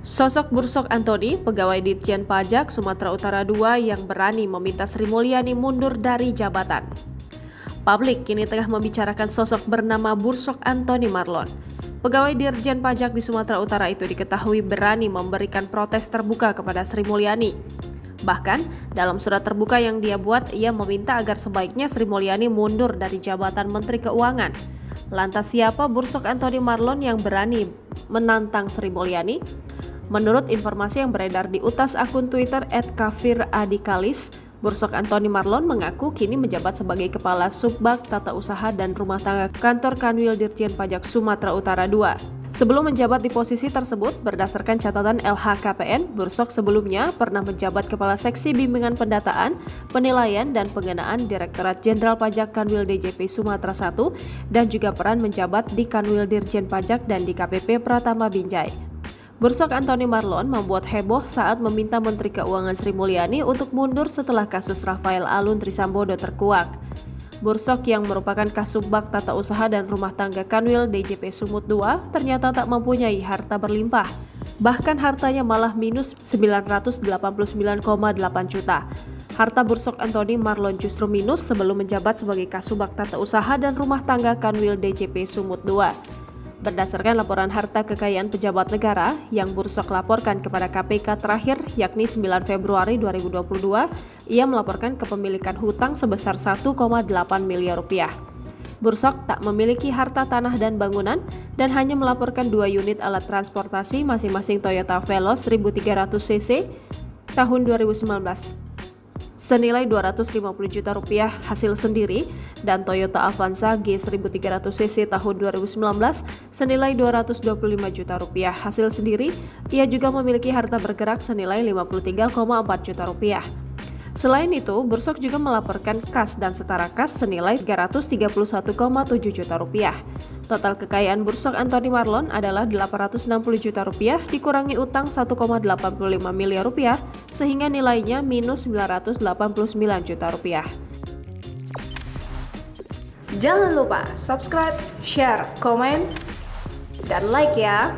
Sosok Bursok Antoni, pegawai Ditjen Pajak Sumatera Utara II yang berani meminta Sri Mulyani mundur dari jabatan. Publik kini tengah membicarakan sosok bernama Bursok Antoni Marlon. Pegawai Dirjen Pajak di Sumatera Utara itu diketahui berani memberikan protes terbuka kepada Sri Mulyani. Bahkan, dalam surat terbuka yang dia buat, ia meminta agar sebaiknya Sri Mulyani mundur dari jabatan Menteri Keuangan. Lantas siapa Bursok Antoni Marlon yang berani menantang Sri Mulyani? Menurut informasi yang beredar di utas akun Twitter @kafiradikalis, Bursok Antoni Marlon mengaku kini menjabat sebagai Kepala Subbag Tata Usaha dan Rumah Tangga Kantor Kanwil Dirjen Pajak Sumatera Utara II. Sebelum menjabat di posisi tersebut, berdasarkan catatan LHKPN, Bursok sebelumnya pernah menjabat Kepala Seksi Bimbingan Pendataan, Penilaian, dan Pengenaan Direktorat Jenderal Pajak Kanwil DJP Sumatera I dan juga peran menjabat di Kanwil Dirjen Pajak dan di KPP Pratama Binjai. Bursok Antoni Marlon membuat heboh saat meminta Menteri Keuangan Sri Mulyani untuk mundur setelah kasus Rafael Alun Trisambodo terkuak. Bursok yang merupakan Kasubbag Tata Usaha dan Rumah Tangga Kanwil DJP Sumut II ternyata tak mempunyai harta berlimpah. Bahkan hartanya malah minus 989,8 juta. Harta Bursok Antoni Marlon justru minus sebelum menjabat sebagai Kasubbag Tata Usaha dan Rumah Tangga Kanwil DJP Sumut II. Berdasarkan laporan harta kekayaan pejabat negara yang Bursok laporkan kepada KPK terakhir, yakni 9 Februari 2022, ia melaporkan kepemilikan hutang sebesar 1,8 miliar rupiah. Bursok tak memiliki harta tanah dan bangunan dan hanya melaporkan 2 unit alat transportasi masing-masing Toyota Veloz 1300 cc tahun 2019. Senilai 250 juta rupiah hasil sendiri dan Toyota Avanza G1300 cc tahun 2019 senilai 225 juta rupiah hasil sendiri. Ia juga memiliki harta bergerak senilai 53,4 juta rupiah. Selain itu, Bursok juga melaporkan kas dan setara kas senilai 331,7 juta rupiah. Total kekayaan Bursok Antoni Marlon adalah 860 juta rupiah dikurangi utang 1,85 miliar rupiah sehingga nilainya minus 989 juta rupiah. Jangan lupa subscribe, share, komen, dan like ya.